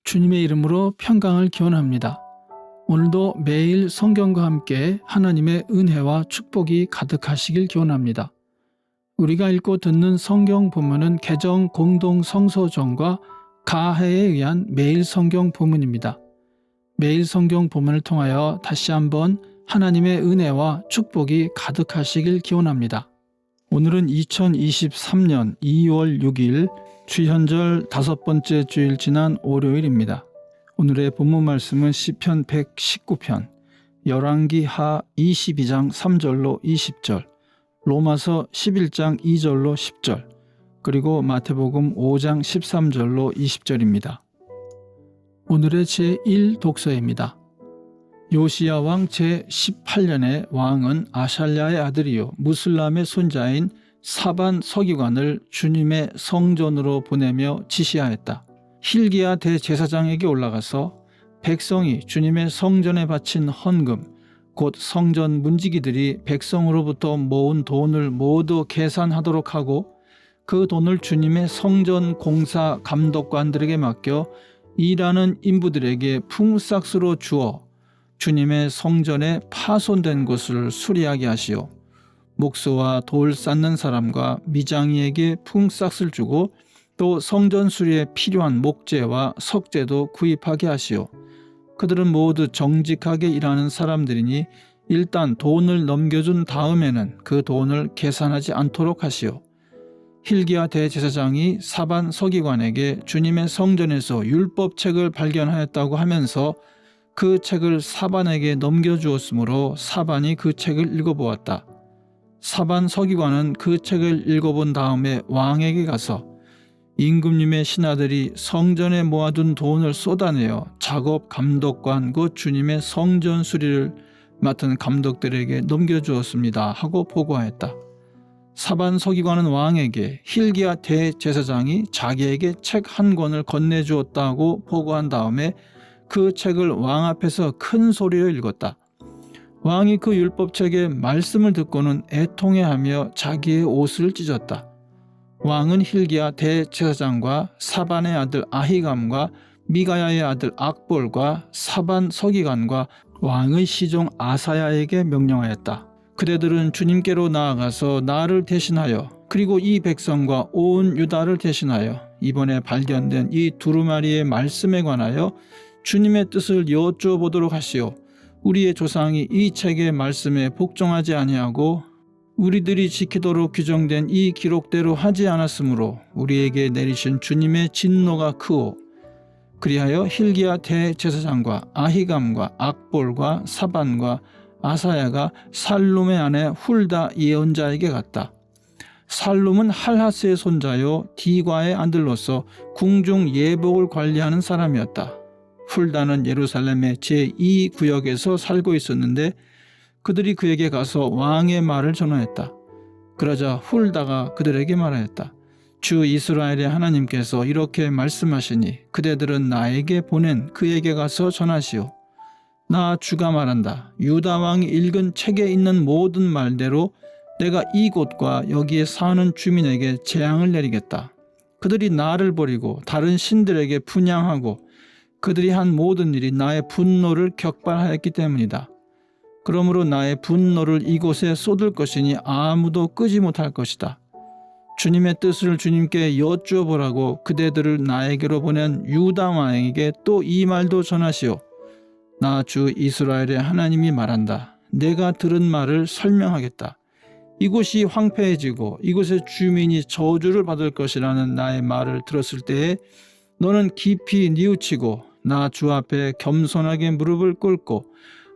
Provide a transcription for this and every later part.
주님의 이름으로 평강을 기원합니다. 오늘도 매일 성경과 함께 하나님의 은혜와 축복이 가득하시길 기원합니다. 우리가 읽고 듣는 성경 본문은 개정 공동 성서전과 가해에 의한 매일 성경 본문입니다. 매일 성경 본문을 통하여 다시 한번 하나님의 은혜와 축복이 가득하시길 기원합니다. 오늘은 2023년 2월 6일 주현절 5번째 주일 지난 월요일입니다. 오늘의 본문 말씀은 시편 119편, 열왕기 하 22장 3절로 20절, 로마서 11장 2절로 10절, 그리고 마태복음 5장 13절로 20절입니다. 오늘의 제1 독서입니다. 요시야 왕 제18년에 왕은 아샬랴의 아들이요 무슬람의 손자인 사반 서기관을 주님의 성전으로 보내며 지시하였다. hil기야 대제사장에게 올라가서 백성이 주님의 성전에 바친 헌금, 곧 성전 문지기들이 백성으로부터 모은 돈을 모두 계산하도록 하고 그 돈을 주님의 성전 공사 감독관들에게 맡겨 일하는 인부들에게 풍싹스로 주어 주님의 성전에 파손된 곳을 수리하게 하시오. 목수와 돌 쌓는 사람과 미장이에게 풍싹을 주고 또 성전 수리에 필요한 목재와 석재도 구입하게 하시오. 그들은 모두 정직하게 일하는 사람들이니 일단 돈을 넘겨준 다음에는 그 돈을 계산하지 않도록 하시오. hil기야 대제사장이 사반 서기관에게 주님의 성전에서 율법책을 발견하였다고 하면서 그 책을 사반에게 넘겨주었으므로 사반이 그 책을 읽어보았다. 사반 서기관은 그 책을 읽어본 다음에 왕에게 가서 임금님의 신하들이 성전에 모아둔 돈을 쏟아내어 작업 감독관 곧 주님의 성전 수리를 맡은 감독들에게 넘겨주었습니다 하고 보고하였다. 사반 서기관은 왕에게 hil기야 대제사장이 자기에게 책 한 권을 건네주었다고 보고한 다음에 그 책을 왕 앞에서 큰 소리로 읽었다. 왕이 그 율법책의 말씀을 듣고는 애통해하며 자기의 옷을 찢었다. 왕은 hil기야 대제사장과 사반의 아들 아히감과 미가야의 아들 악볼과 사반 서기관과 왕의 시종 아사야에게 명령하였다. 그대들은 주님께로 나아가서 나를 대신하여 그리고 이 백성과 온 유다를 대신하여 이번에 발견된 이 두루마리의 말씀에 관하여 주님의 뜻을 여쭈어보도록 하시오. 우리의 조상이 이 책의 말씀에 복종하지 아니하고 우리들이 지키도록 규정된 이 기록대로 하지 않았으므로 우리에게 내리신 주님의 진노가 크오. 그리하여 hil기야 대제사장과 아히감과 악볼과 사반과 아사야가 살룸의 아내 훌다 예언자에게 갔다. 살룸은 할하스의 손자요 디과의 아들로서 궁중 예복을 관리하는 사람이었다. 훌다는 예루살렘의 제2구역에서 살고 있었는데 그들이 그에게 가서 왕의 말을 전하였다. 그러자 훌다가 그들에게 말하였다. 주 이스라엘의 하나님께서 이렇게 말씀하시니 그대들은 나에게 보낸 그에게 가서 전하시오. 나 주가 말한다. 유다 왕이 읽은 책에 있는 모든 말대로 내가 이곳과 여기에 사는 주민에게 재앙을 내리겠다. 그들이 나를 버리고 다른 신들에게 분향하고 그들이 한 모든 일이 나의 분노를 격발하였기 때문이다. 그러므로 나의 분노를 이곳에 쏟을 것이니 아무도 끄지 못할 것이다. 주님의 뜻을 주님께 여쭈어 보라고 그대들을 나에게로 보낸 유다 왕에게 또 이 말도 전하시오. 나 주 이스라엘의 하나님이 말한다. 내가 들은 말을 설명하겠다. 이곳이 황폐해지고 이곳의 주민이 저주를 받을 것이라는 나의 말을 들었을 때에 너는 깊이 뉘우치고 나 주 앞에 겸손하게 무릎을 꿇고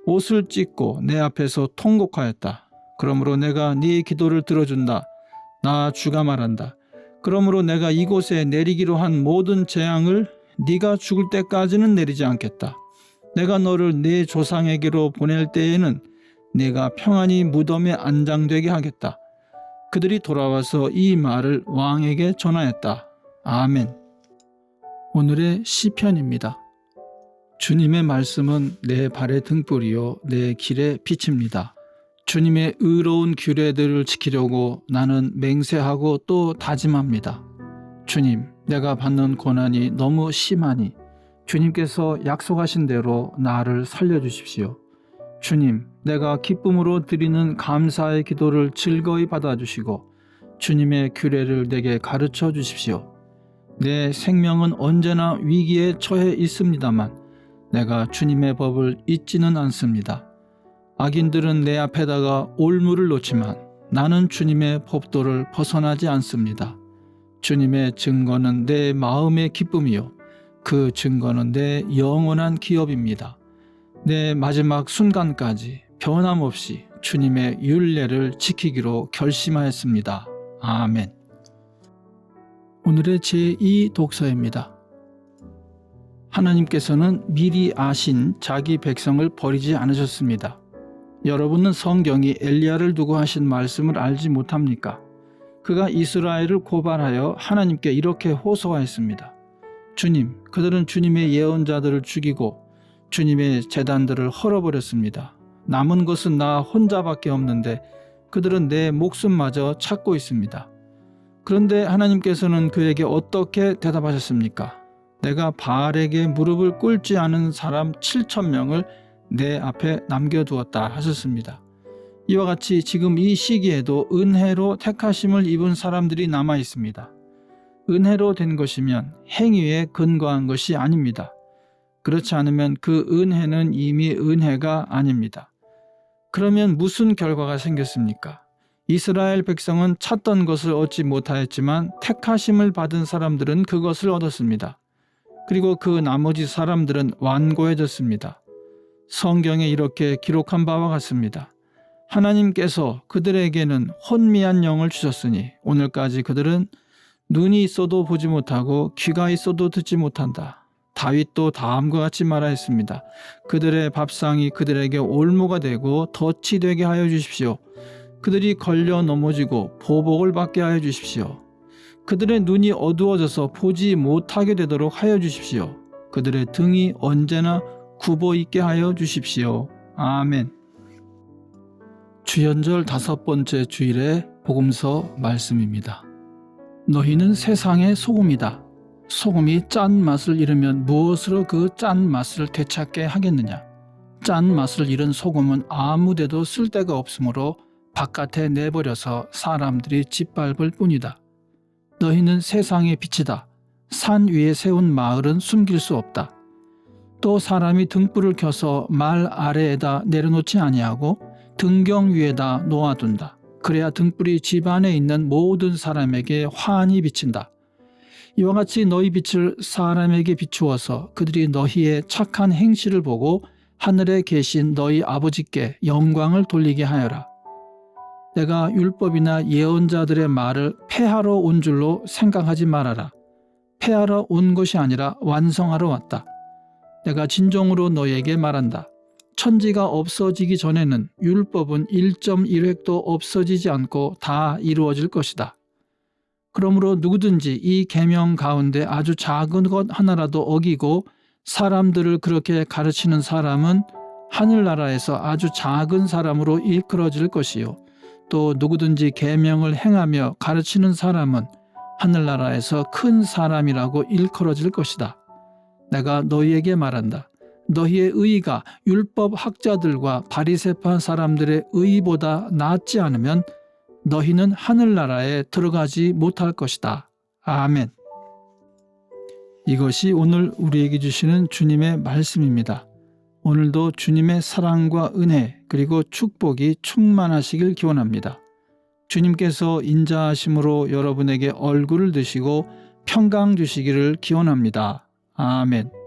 옷을 찢고 내 앞에서 통곡하였다. 그러므로 내가 네 기도를 들어준다. 나 주가 말한다. 그러므로 내가 이곳에 내리기로 한 모든 재앙을 네가 죽을 때까지는 내리지 않겠다. 내가 너를 네 조상에게로 보낼 때에는 네가 평안히 무덤에 안장되게 하겠다. 그들이 돌아와서 이 말을 왕에게 전하였다. 아멘. 오늘의 시편입니다. 주님의 말씀은 내 발의 등불이요 내 길의 빛입니다. 주님의 의로운 규례들을 지키려고 나는 맹세하고 또 다짐합니다. 주님, 내가 받는 고난이 너무 심하니 주님께서 약속하신 대로 나를 살려주십시오. 주님, 내가 기쁨으로 드리는 감사의 기도를 즐거이 받아주시고 주님의 규례를 내게 가르쳐 주십시오. 내 생명은 언제나 위기에 처해 있습니다만 내가 주님의 법을 잊지는 않습니다. 악인들은 내 앞에다가 올무를 놓지만 나는 주님의 법도를 벗어나지 않습니다. 주님의 증거는 내 마음의 기쁨이요 그 증거는 내 영원한 기업입니다. 내 마지막 순간까지 변함없이 주님의 율례를 지키기로 결심하였습니다. 아멘. 오늘의 제2 독서입니다. 하나님께서는 미리 아신 자기 백성을 버리지 않으셨습니다. 여러분은 성경이 엘리야를 두고 하신 말씀을 알지 못합니까? 그가 이스라엘을 고발하여 하나님께 이렇게 호소하였습니다. 주님, 그들은 주님의 예언자들을 죽이고 주님의 제단들을 헐어버렸습니다. 남은 것은 나 혼자밖에 없는데 그들은 내 목숨마저 찾고 있습니다. 그런데 하나님께서는 그에게 어떻게 대답하셨습니까? 내가 바알에게 무릎을 꿇지 않은 사람 7,000명을 내 앞에 남겨두었다 하셨습니다. 이와 같이 지금 이 시기에도 은혜로 택하심을 입은 사람들이 남아 있습니다. 은혜로 된 것이면 행위에 근거한 것이 아닙니다. 그렇지 않으면 그 은혜는 이미 은혜가 아닙니다. 그러면 무슨 결과가 생겼습니까? 이스라엘 백성은 찾던 것을 얻지 못하였지만 택하심을 받은 사람들은 그것을 얻었습니다. 그리고 그 나머지 사람들은 완고해졌습니다. 성경에 이렇게 기록한 바와 같습니다. 하나님께서 그들에게는 혼미한 영을 주셨으니 오늘까지 그들은 눈이 있어도 보지 못하고 귀가 있어도 듣지 못한다. 다윗도 다음과 같이 말하였습니다. 그들의 밥상이 그들에게 올무가 되고 덫이 되게 하여 주십시오. 그들이 걸려 넘어지고 보복을 받게 하여 주십시오. 그들의 눈이 어두워져서 보지 못하게 되도록 하여 주십시오. 그들의 등이 언제나 굽어 있게 하여 주십시오. 아멘. 주연절 5번째 주일의 복음서 말씀입니다. 너희는 세상의 소금이다. 소금이 짠 맛을 잃으면 무엇으로 그 짠 맛을 되찾게 하겠느냐? 짠 맛을 잃은 소금은 아무 데도 쓸데가 없으므로 바깥에 내버려서 사람들이 짓밟을 뿐이다. 너희는 세상의 빛이다. 산 위에 세운 마을은 숨길 수 없다. 또 사람이 등불을 켜서 말 아래에다 내려놓지 아니하고 등경 위에다 놓아둔다. 그래야 등불이 집 안에 있는 모든 사람에게 환히 비친다. 이와 같이 너희 빛을 사람에게 비추어서 그들이 너희의 착한 행실을 보고 하늘에 계신 너희 아버지께 영광을 돌리게 하여라. 내가 율법이나 예언자들의 말을 폐하러 온 줄로 생각하지 말아라. 폐하러 온 것이 아니라 완성하러 왔다. 내가 진정으로 너희에게 말한다. 천지가 없어지기 전에는 율법은 1.1획도 없어지지 않고 다 이루어질 것이다. 그러므로 누구든지 이 계명 가운데 아주 작은 것 하나라도 어기고 사람들을 그렇게 가르치는 사람은 하늘나라에서 아주 작은 사람으로 일컬어질 것이요. 또 누구든지 계명을 행하며 가르치는 사람은 하늘나라에서 큰 사람이라고 일컬어질 것이다. 내가 너희에게 말한다. 너희의 의의가 율법 학자들과 바리새파 사람들의 의의보다 낫지 않으면 너희는 하늘나라에 들어가지 못할 것이다. 아멘. 이것이 오늘 우리에게 주시는 주님의 말씀입니다. 오늘도 주님의 사랑과 은혜 그리고 축복이 충만하시길 기원합니다. 주님께서 인자하심으로 여러분에게 얼굴을 드시고 평강 주시기를 기원합니다. 아멘.